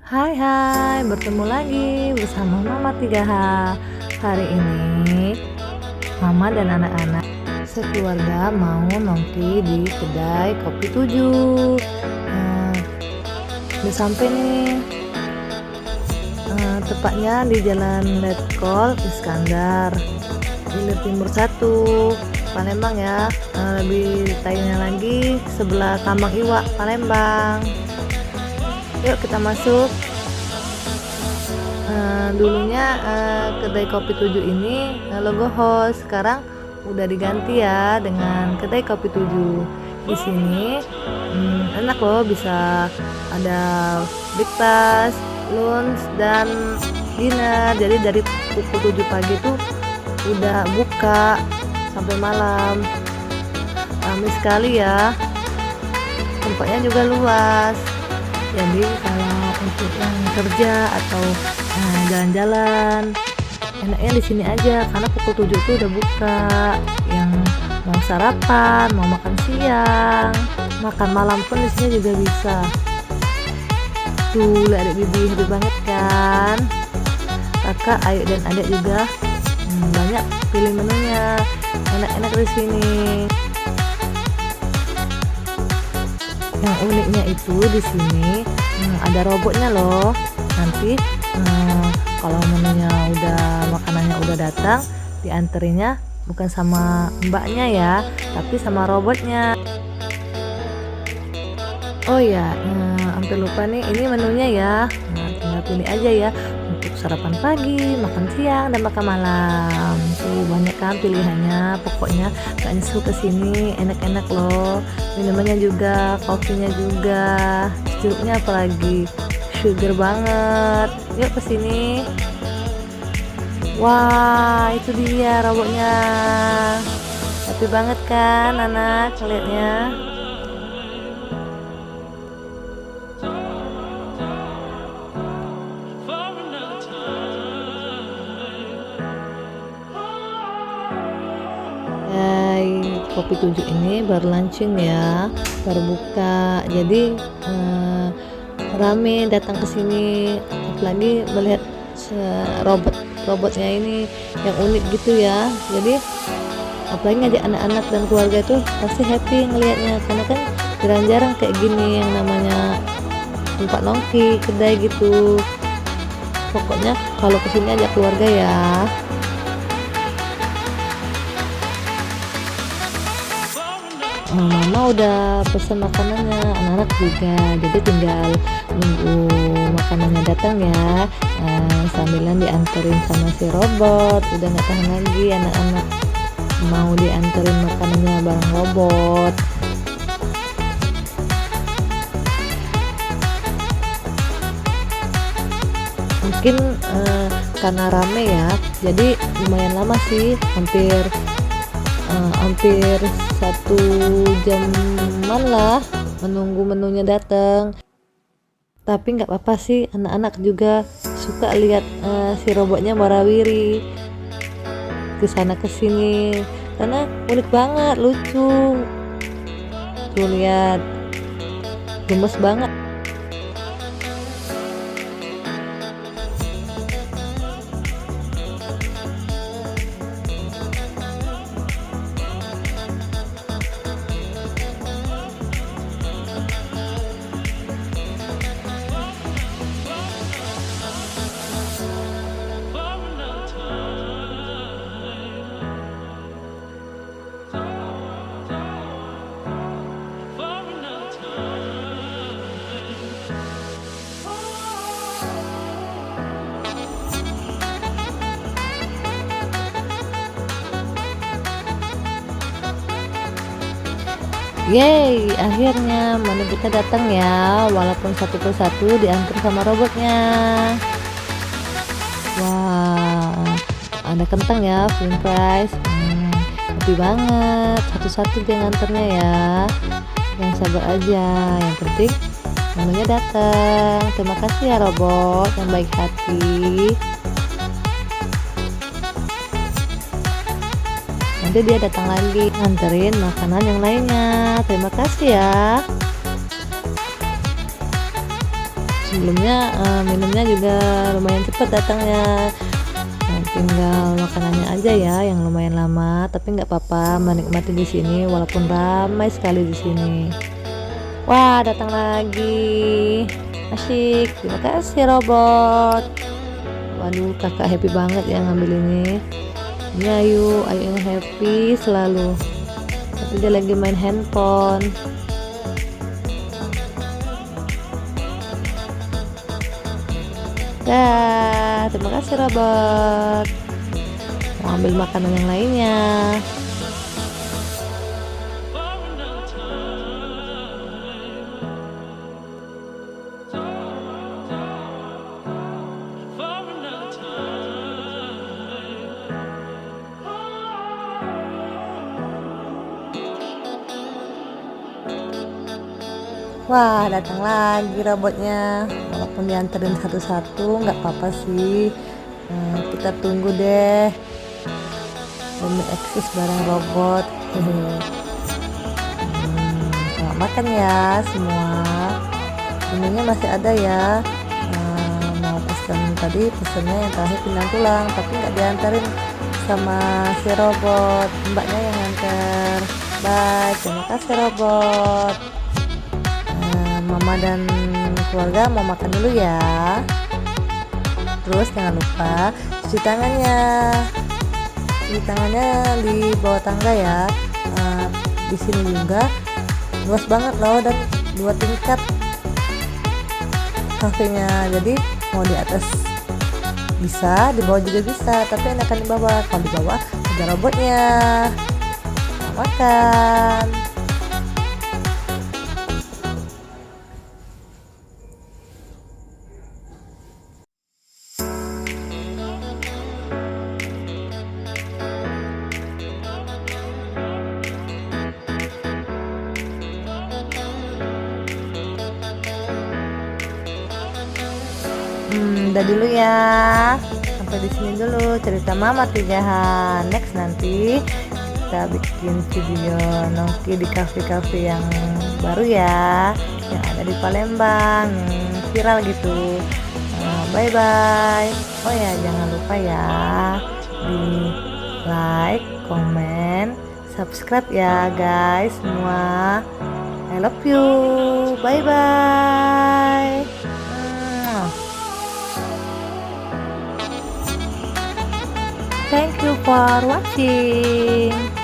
Hai hai, bertemu lagi bersama Mama 3H. Hari ini Mama dan anak-anak sekeluarga mau nongki di kedai Kopi 7. Udah sampai nih, tepatnya di Jalan Letkol Iskandar, Hilir Timur 1, Palembang ya. Lebih detailnya lagi sebelah Tambang Iwak, Palembang. Yuk kita masuk. Dulunya kedai Kopi 7 ini logo host, sekarang udah diganti ya dengan kedai Kopi 7. Di sini enak loh, bisa ada breakfast, lunch, dan dinner. Jadi dari pukul 7 pagi tuh udah buka sampai malam. Ramai sekali ya, tempatnya juga luas. Jadi kalau untuk yang kerja atau jalan-jalan, enaknya di sini aja karena pukul 7 itu udah buka. Yang mau sarapan, mau makan siang, makan malam pun di sini juga bisa. Tuh, lihat adik bibi happy banget kan? Kakak, ayu dan adik juga banyak pilih menunya, enak-enak di sini. Yang uniknya itu di sini ada robotnya loh. Nanti kalau menunya makanannya udah datang, dianterinya bukan sama mbaknya ya, tapi sama robotnya. Oh ya, hampir lupa nih, ini menunya ya. Tinggal pilih aja ya untuk sarapan pagi, makan siang, dan makan malam. Tuh banyak kan pilihannya. Pokoknya gak nyesel kesini, enak-enak loh. Minumannya juga, kopinya juga, jeruknya apalagi sugar banget. Yuk kesini. Wah, itu dia robotnya. Happy banget kan anak lihatnya. Kopi 7 ini baru launching ya, baru buka, jadi rame datang ke sini, apalagi melihat robotnya ini yang unik gitu ya. Jadi apalagi ngajak anak-anak dan keluarga itu pasti happy ngelihatnya, karena kan jarang-jarang kayak gini yang namanya tempat nongki, kedai gitu. Pokoknya kalau kesini ajak keluarga ya. Mama udah pesen makanannya, anak-anak juga, jadi tinggal nunggu makanannya datang ya. Sambilan dianterin sama si robot. Udah nggak tahan lagi anak-anak mau dianterin makanannya bareng robot. Mungkin karena rame ya, jadi lumayan lama sih, hampir 1 jaman lah menunggu menunya datang. Tapi nggak apa-apa sih, anak-anak juga suka lihat si robotnya warawiri kesana kesini karena unik banget, lucu. Tuh lihat, gemes banget. Yeay, akhirnya menu kita datang ya, walaupun satu persatu diantar sama robotnya. Wah, ada kentang ya, french fries. Happy banget, satu-satu dia nganternya ya. Yang sabar aja, yang penting menunya datang. Terima kasih ya robot yang baik hati. Nanti dia datang lagi nganterin makanan yang lainnya. Terima kasih ya. sebelumnya minumnya juga lumayan cepat datangnya. Nah, tinggal makanannya aja ya yang lumayan lama, tapi nggak apa-apa menikmati di sini walaupun ramai sekali di sini. Wah, datang lagi. Asyik. Terima kasih robot. Waduh, kakak happy banget ya ngambil ini. Ini ayo yang happy selalu. Tapi dia lagi main handphone. Dah, terima kasih robot. Mau ambil makanan yang lainnya. Wah, datang lagi robotnya. Walaupun dianterin satu-satu, nggak apa-apa sih. Kita tunggu deh demi eksis bareng robot. Selamat makan ya semua. Menunya masih ada ya. Mau pesen tadi pesennya yang terakhir pindang tulang, tapi nggak diantarin sama si robot. Mbaknya yang nganter. Bye, terima kasih robot. Mama dan keluarga mau makan dulu ya. Terus jangan lupa cuci tangannya. Cuci tangannya di bawah tangga ya. Di sini juga luas banget loh dan 2 tingkat kafenya. Jadi mau di atas bisa, di bawah juga bisa. Tapi enakan di bawah. Kalau di bawah ada robotnya. Makan. Udah dulu ya. Sampai di sini dulu cerita Mama Tigahan. Next nanti kita bikin video nongki di kafe-kafe yang baru ya, yang ada di Palembang, yang viral gitu. Bye bye. Oh ya, jangan lupa ya di like, comment, subscribe ya guys semua. I love you. Bye bye. Thank you for watching.